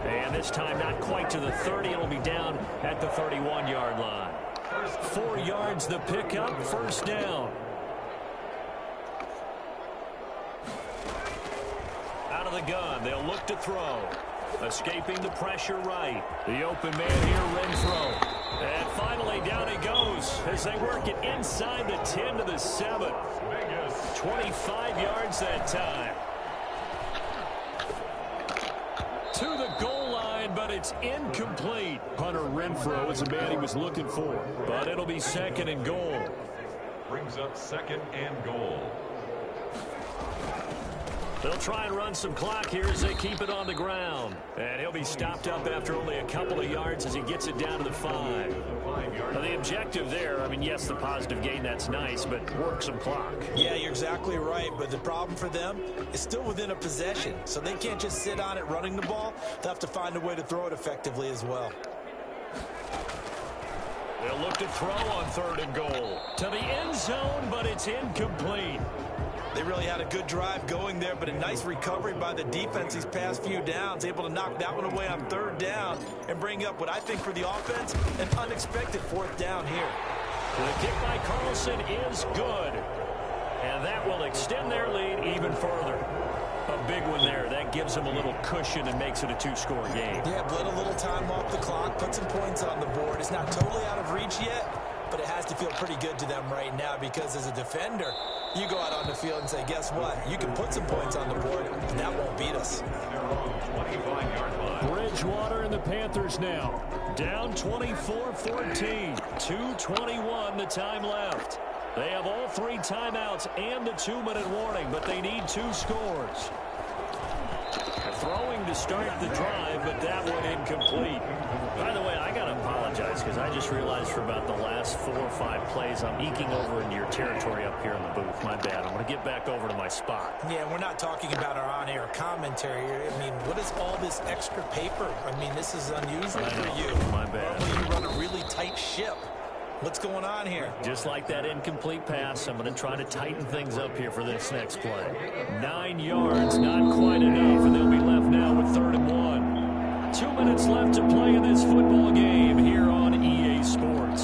[SPEAKER 3] And this time not quite to the 30. It'll be down at the 31-yard line. 4 yards the pickup. 1st down. Out of the gun. They'll look to throw. Escaping the pressure right. The open man here, Renfro. And finally down he goes as they work it inside the 10 to the 7. 25 yards that time. To the goal line, but it's incomplete. Hunter Renfro is the man he was looking for. But it'll be 2nd and goal.
[SPEAKER 2] Brings up 2nd and goal.
[SPEAKER 3] They'll try and run some clock here as they keep it on the ground. And he'll be stopped up after only a couple of yards as he gets it down to the 5. Now the objective there, I mean, yes, the positive gain, that's nice, but work some clock.
[SPEAKER 4] Yeah, you're exactly right, but the problem for them is still within a possession, so they can't just sit on it running the ball. They'll have to find a way to throw it effectively as well.
[SPEAKER 3] They'll look to throw on 3rd and goal. To the end zone, but it's incomplete.
[SPEAKER 4] They really had a good drive going there, but a nice recovery by the defense these past few downs, able to knock that one away on 3rd down and bring up what I think for the offense, an unexpected 4th down here.
[SPEAKER 3] The kick by Carlson is good, and that will extend their lead even further. A big one there. That gives them a little cushion and makes it a 2-score game.
[SPEAKER 4] Yeah, bled a little time off the clock, put some points on the board. It's not totally out of reach yet, but it has to feel pretty good to them right now because as a defender, you go out on the field and say, guess what? You can put some points on the board, and that won't beat us.
[SPEAKER 2] 25-yard line.
[SPEAKER 3] Bridgewater and the Panthers now. Down 24-14. 2:21 the time left. They have all 3 timeouts and a 2-minute warning, but they need 2 scores. throwing to start the drive, but that one incomplete. By the way, I got to apologize because I just realized for about the last 4 or 5 plays I'm eking over into your territory up here in the booth. My bad. I'm going to get back over to my spot.
[SPEAKER 6] Yeah, we're not talking about our on-air commentary. I mean, what is all this extra paper? I mean, this is unusual for you.
[SPEAKER 3] My bad.
[SPEAKER 6] Normally you run a really tight ship. What's going on here?
[SPEAKER 3] Just like that incomplete pass, I'm going to try to tighten things up here for this next play. 9 yards, not quite enough, and they'll be left now with 3rd and 1. 2 minutes left to play in this football game here on EA Sports.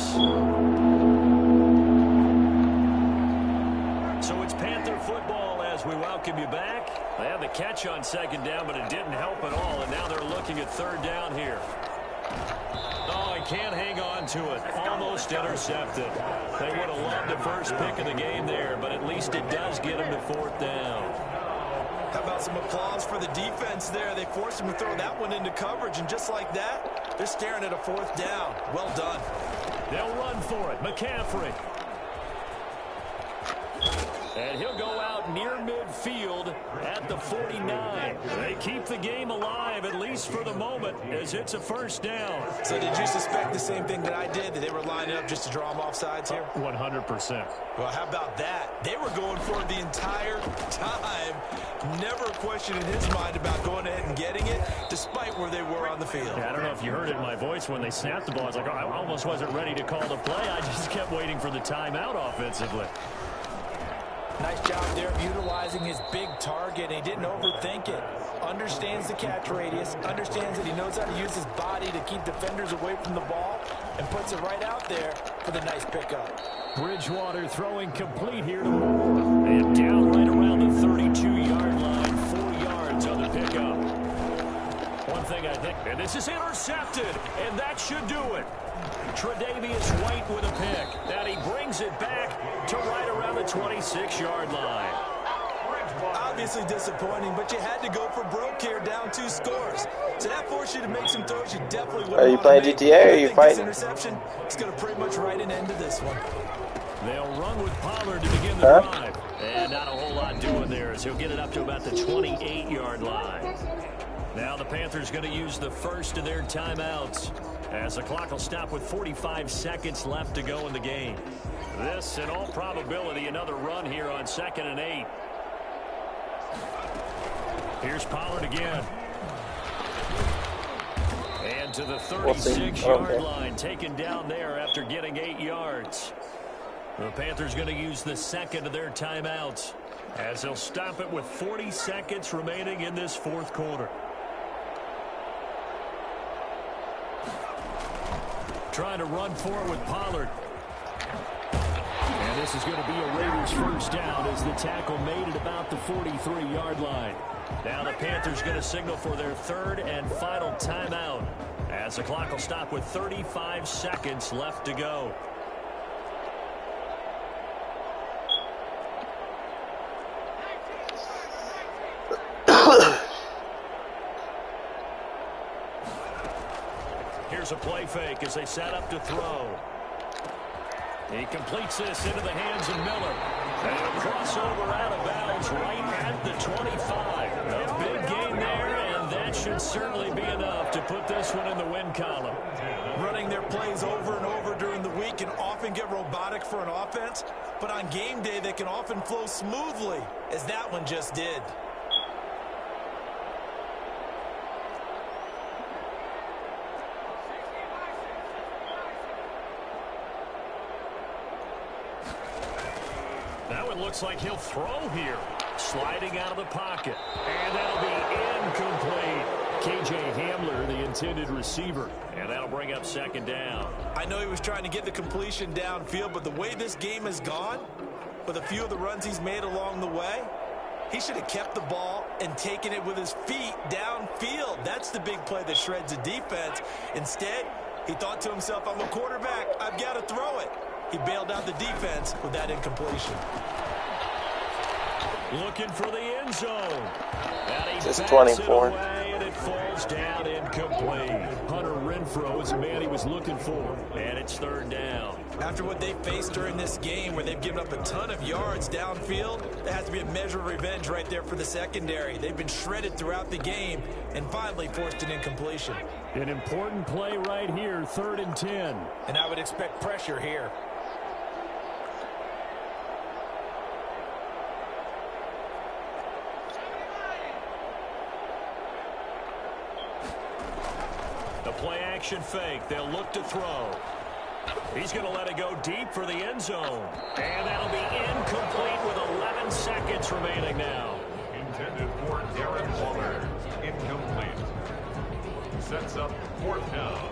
[SPEAKER 3] So it's Panther football as we welcome you back. They had the catch on 2nd down, but it didn't help at all, and now they're looking at 3rd down here. Oh, he can't hang on to it. Almost intercepted. They would have loved the first pick of the game there, but at least it does get him to 4th down.
[SPEAKER 6] How about some applause for the defense there? They forced him to throw that one into coverage, and just like that, they're staring at a 4th down. Well done.
[SPEAKER 3] They'll run for it. McCaffrey. And he'll go out near midfield at the 49. They keep the game alive, at least for the moment, as it's a 1st down.
[SPEAKER 6] So did you suspect the same thing that I did, that they were lining up just to draw them off sides here?
[SPEAKER 3] 100%.
[SPEAKER 6] Well, how about that? They were going for it the entire time. Never a question in his mind about going ahead and getting it, despite where they were on the field.
[SPEAKER 3] Yeah, I don't know if you heard it in my voice when they snapped the ball. I was like, oh, I almost wasn't ready to call the play. I just kept waiting for the timeout offensively.
[SPEAKER 6] Nice job there of utilizing his big target. He didn't overthink it. Understands the catch radius. Understands that he knows how to use his body to keep defenders away from the ball. And puts it right out there for the nice pickup.
[SPEAKER 3] Bridgewater throwing complete here to Moore. And down right around the 32-yard line. 4 yards on the pickup. One thing I think, and this is intercepted. And that should do it. Tre'Davious White with a pick. And he brings it back to right around the 26-yard line.
[SPEAKER 6] Obviously disappointing, but you had to go for broke here, down 2 scores. So that forced you to make some throws you definitely would.
[SPEAKER 5] Are you playing GTA or are you fighting?
[SPEAKER 6] This interception is going to pretty much write an end to this one.
[SPEAKER 3] They'll run with Pollard to begin the drive. And not a whole lot doing there as he'll get it up to about the 28-yard line. Now the Panthers going to use the first of their timeouts as the clock will stop with 45 seconds left to go in the game. This, in all probability, another run here on 2nd and 8. Here's Pollard again. And to the 36-yard line, taken down there after getting 8 yards. The Panthers going to use the second of their timeouts as they'll stop it with 40 seconds remaining in this 4th quarter. Trying to run for it with Pollard. And this is going to be a Raiders 1st down as the tackle made at about the 43-yard line. Now the Panthers going to signal for their 3rd and final timeout as the clock will stop with 35 seconds left to go. Here's a play fake as they set up to throw. He completes this into the hands of Miller. And a crossover out of bounds right at the 25. A big gain there, and that should certainly be enough to put this one in the win column.
[SPEAKER 6] Running their plays over and over during the week can often get robotic for an offense, but on game day they can often flow smoothly, as that one just did.
[SPEAKER 3] Now it looks like he'll throw here. Sliding out of the pocket. And that'll be incomplete. K.J. Hamler, the intended receiver. And that'll bring up 2nd down.
[SPEAKER 6] I know he was trying to get the completion downfield, but the way this game has gone, with a few of the runs he's made along the way, he should have kept the ball and taken it with his feet downfield. That's the big play that shreds the defense. Instead, he thought to himself, I'm a quarterback. I've got to throw it. He bailed out the defense with that incompletion.
[SPEAKER 3] Looking for the end zone.
[SPEAKER 5] Just 24.
[SPEAKER 3] And it falls down incomplete. Hunter Renfrow is the man he was looking for. And it's third down.
[SPEAKER 6] After what they faced during this game where they've given up a ton of yards downfield, there has to be a measure of revenge right there for the secondary. They've been shredded throughout the game and finally forced an incompletion.
[SPEAKER 3] An important play right here, 3rd and 10.
[SPEAKER 6] And I would expect pressure here.
[SPEAKER 3] The play action fake. They'll look to throw. He's going to let it go deep for the end zone. And that'll be incomplete with 11 seconds remaining now.
[SPEAKER 2] Intended for Darren Waller. Incomplete. Sets up 4th down.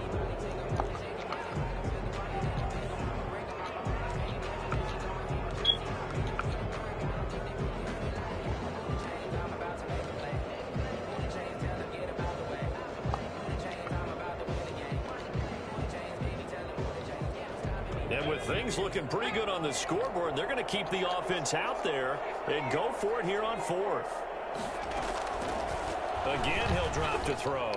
[SPEAKER 3] And with things looking pretty good on the scoreboard, they're going to keep the offense out there and go for it here on 4th. Again, he'll drop to throw.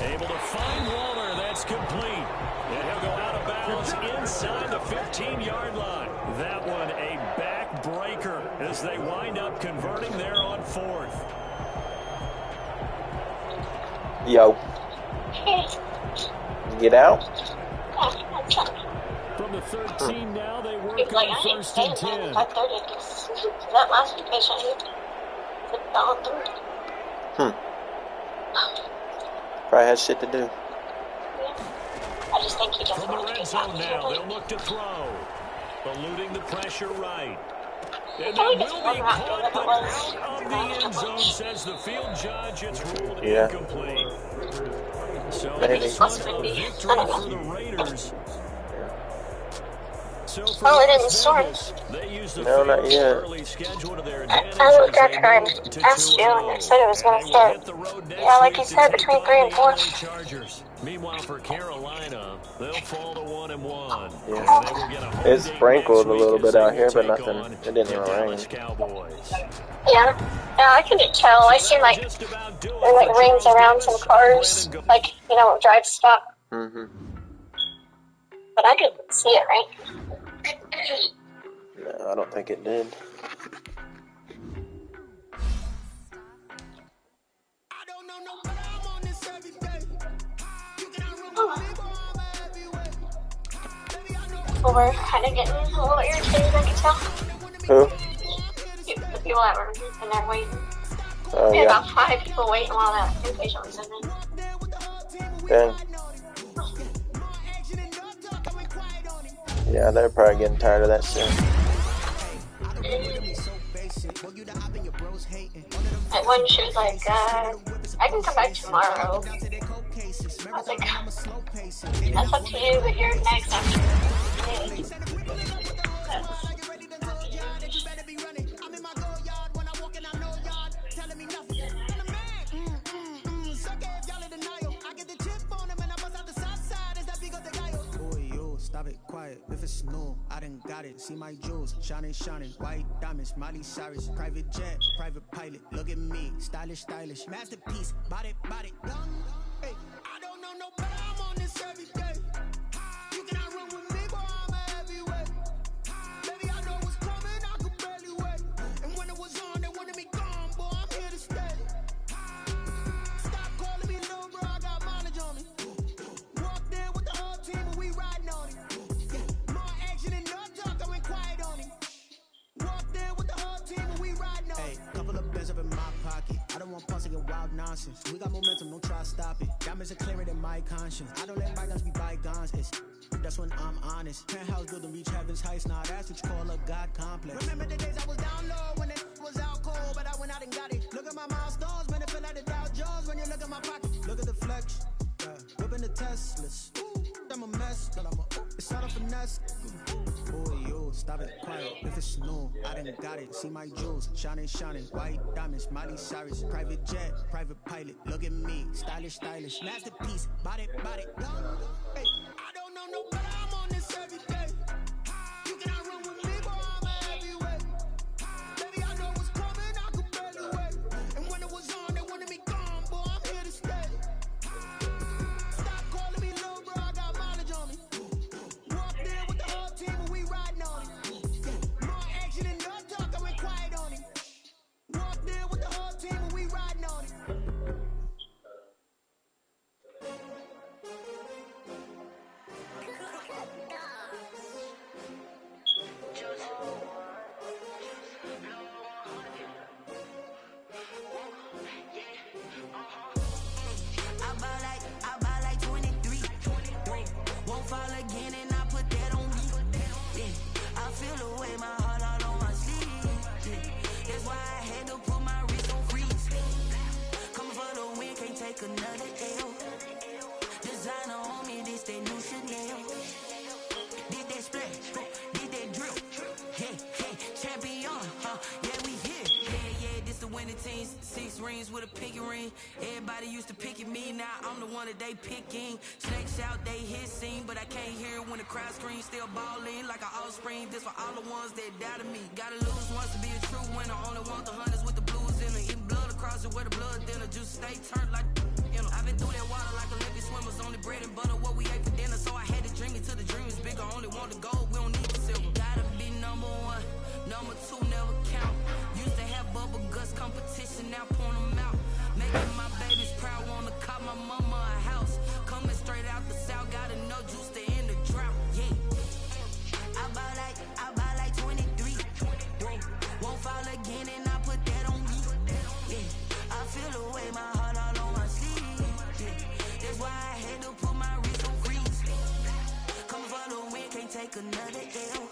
[SPEAKER 3] Able to find Waller. That's complete. And he'll go out of bounds inside the 15-yard line. That one a backbreaker as they wind up converting there on 4th.
[SPEAKER 5] Yo. Get out.
[SPEAKER 3] From the 13 now, they work on 1st and 10.
[SPEAKER 5] Probably has shit to do.
[SPEAKER 8] I just think he doesn't
[SPEAKER 3] From the
[SPEAKER 8] want to
[SPEAKER 3] red
[SPEAKER 8] get
[SPEAKER 3] zone
[SPEAKER 8] out.
[SPEAKER 3] now, they'll look to throw. Eluding the pressure right. And
[SPEAKER 8] probably
[SPEAKER 3] that
[SPEAKER 8] just
[SPEAKER 3] will
[SPEAKER 8] run
[SPEAKER 3] be
[SPEAKER 8] around
[SPEAKER 3] caught,
[SPEAKER 8] like it
[SPEAKER 3] but
[SPEAKER 8] was.
[SPEAKER 3] out of the end zone, says the field judge. It's ruled
[SPEAKER 5] Yeah.
[SPEAKER 3] incomplete. So
[SPEAKER 5] Maybe.
[SPEAKER 3] this was a victory for the Raiders. So for
[SPEAKER 8] Oh, it
[SPEAKER 3] Las
[SPEAKER 8] didn't storm.
[SPEAKER 3] Vegas, they used the
[SPEAKER 5] No, not
[SPEAKER 3] favorable
[SPEAKER 5] yet.
[SPEAKER 3] early schedule to their advantage
[SPEAKER 8] I looked
[SPEAKER 3] as
[SPEAKER 8] at
[SPEAKER 3] they
[SPEAKER 8] her and
[SPEAKER 3] move to
[SPEAKER 8] asked you, and it
[SPEAKER 3] 2-0.
[SPEAKER 8] said it was going
[SPEAKER 3] And
[SPEAKER 8] to
[SPEAKER 3] they will
[SPEAKER 8] start.
[SPEAKER 3] hit the road next
[SPEAKER 8] Yeah, like
[SPEAKER 3] week
[SPEAKER 8] you
[SPEAKER 3] to
[SPEAKER 8] said,
[SPEAKER 3] take
[SPEAKER 8] between
[SPEAKER 3] on
[SPEAKER 8] 3 and
[SPEAKER 3] the
[SPEAKER 8] 4.
[SPEAKER 3] LA Chargers. Meanwhile, for Carolina, they'll fall to 1-1.
[SPEAKER 5] Yeah.
[SPEAKER 3] And they will get a home
[SPEAKER 5] It's
[SPEAKER 3] date
[SPEAKER 5] sprinkled
[SPEAKER 3] next
[SPEAKER 5] a little
[SPEAKER 3] week
[SPEAKER 5] bit
[SPEAKER 3] as they
[SPEAKER 5] out
[SPEAKER 3] will
[SPEAKER 5] here, but
[SPEAKER 3] take
[SPEAKER 5] nothing.
[SPEAKER 3] on
[SPEAKER 5] It didn't
[SPEAKER 3] the
[SPEAKER 5] even
[SPEAKER 3] Dallas
[SPEAKER 5] rain.
[SPEAKER 3] Cowboys.
[SPEAKER 8] Yeah, I couldn't tell. I seen like
[SPEAKER 3] Just about do it
[SPEAKER 8] there like
[SPEAKER 3] for
[SPEAKER 8] rings
[SPEAKER 3] Charles
[SPEAKER 8] around
[SPEAKER 3] Davis.
[SPEAKER 8] some cars,
[SPEAKER 3] Brandon,
[SPEAKER 8] like drive stop.
[SPEAKER 5] Mm-hmm.
[SPEAKER 8] But I couldn't see it, right?
[SPEAKER 5] No, I don't think it did.
[SPEAKER 8] Well, we're kind of getting a little irritated, I can tell.
[SPEAKER 5] Who?
[SPEAKER 8] The people that were in there waiting.
[SPEAKER 5] Oh,
[SPEAKER 8] We had
[SPEAKER 5] yeah.
[SPEAKER 8] about 5 people waiting while that inpatient was in there.
[SPEAKER 5] Dang. Yeah, they're probably getting tired of that shit.
[SPEAKER 8] At one, she was like, I can come back tomorrow. I was like, that's up to you, but you're next after me.
[SPEAKER 9] Stop it, quiet, if it's new, I done got it. See my jewels, shining, white diamonds, Miley Cyrus, private jet, private pilot. Look at me, stylish, masterpiece, body, young. Hey, I don't know no better, I'm on this every day. You cannot run with me, boy, I'm a heavyweight. Baby, I know what's coming, I could barely wait. And when it was on, they wanted me gone, boy, I'm here to stay. Stop calling me little bro, I got mileage on me. Walked in with the whole team and we riding on it. More action and no talk, I went quiet on it. Walked in with the whole team and we riding on it. Hey, couple of bands up in my pocket. I don't want pussy and wild nonsense. We got momentum, don't try to stop it. Diamonds are clearer than my conscience. I don't let bygones be bygones. That's when I'm honest. Penthouse building reach heaven's heights. Now that's what you call a God complex. Remember the days I was down low when it was out cold, but I went out and got it. Look at my milestones, man, it feel like the Dow Jones when you look at my pocket. Look at the flex, whipping the Teslas. I'm a mess, but it's all a finesse. Boy, yo, stop it, quiet, if it's new, I done got it. See my jewels, shining, white diamonds, Miley Cyrus, private jet, private pilot. Look at me, stylish, masterpiece, body, young. Hey, I don't know no better, I'm on this every day. You cannot run with me, boy, I'm a heavyweight. Baby, I know what's had to put my wrist on freeze. Coming for the win, can't take another L. Designer on me, this that new Chanel. Did that splash, did that drill. Hey, hey, champion, yeah, we here. Yeah, this the winning team. 6 rings with a pinky ring. Everybody used to pick at me, now I'm the one that they picking. Snakes out, they hit scene, but I can't hear it when the crowd screams. Still balling like an offspring. This for all the ones that doubted me. Gotta lose once to be a true winner. Only want the hunters with the blues in it. Eating blood across it where the blood thinner. Just stay turned like I've been through that water like Olympic swimmers. Only bread and butter, what we ate for dinner. So I had to dream it till the dream is bigger. Only want the gold, we don't need the silver. Gotta be number 1, number 2 never count. Used to have bubble guts competition, now point them out. Making my babies proud, wanna call my mama a house. Coming straight out the south, gotta know juice to end the drought. Yeah, I buy like 23. Won't fall again and I put that on me. Yeah, I feel the way my heart all on my sleeve. That's why I had to put my wrist on freeze. Coming for the win, can't take another L.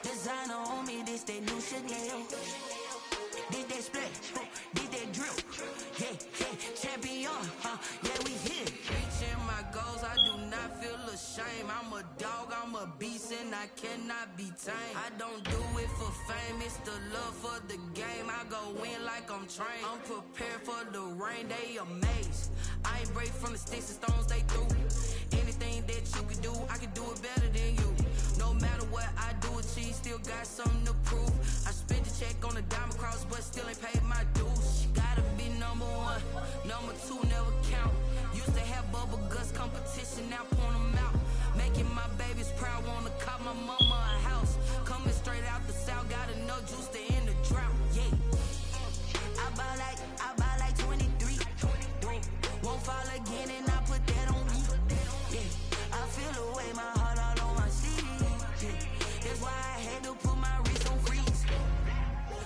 [SPEAKER 9] Designer on me, this that new Chanel. Did that splash, did that drill. Yeah, yeah, champion, yeah, we here. Reaching my goals, I do not feel ashamed. I'm a dog, I'm a beast, and I cannot be tamed. I don't do it for fame, it's the love for the game. I go in like I'm trained. I'm prepared for the rain, they amazed. I ain't brave from the sticks and stones they threw. Anything that you can do, I can do it better than you. No matter what I do, achieve, still got something to prove. I spent the check on the diamond cross, but still ain't paid my dues. Gotta be number 1, number 2 never count. Used to have bubble guts competition, now point them out. Making my babies proud, wanna call my mama a house. Coming straight out the south, gotta know juice to end the drought. Yeah, I buy like 23. Won't fall again and I put that on me. Yeah, I feel the way my heart all on my sleeve. Yeah, that's why I had to put my wrist on freeze.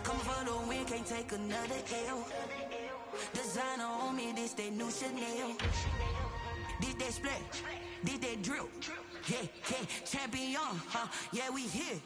[SPEAKER 9] Coming for the win, can't take another L. Designer on me, this that new Chanel. Did that splash, did that drill. Yeah, yeah, champion, yeah, we here.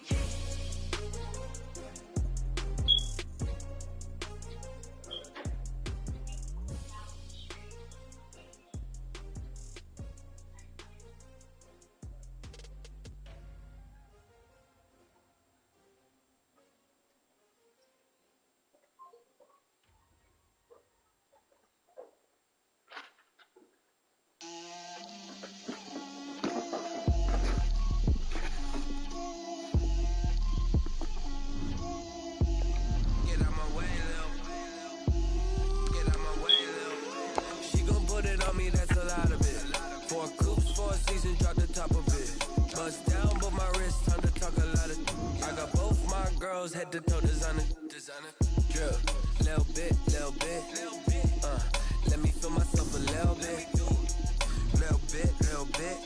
[SPEAKER 10] Head to toe designer, drip, little bit, let me feel myself a little bit,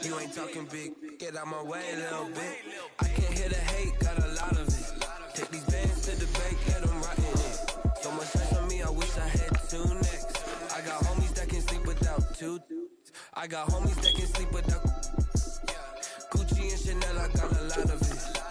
[SPEAKER 10] you ain't talking big, get out my way a little bit, I can't hear the hate, got a lot of it, take these bands to the bank, let them rot in it, so much stress on me, I wish I had 2 necks, I got homies that can sleep without 2, I got homies that can sleep without Gucci and Chanel, I got a lot of it.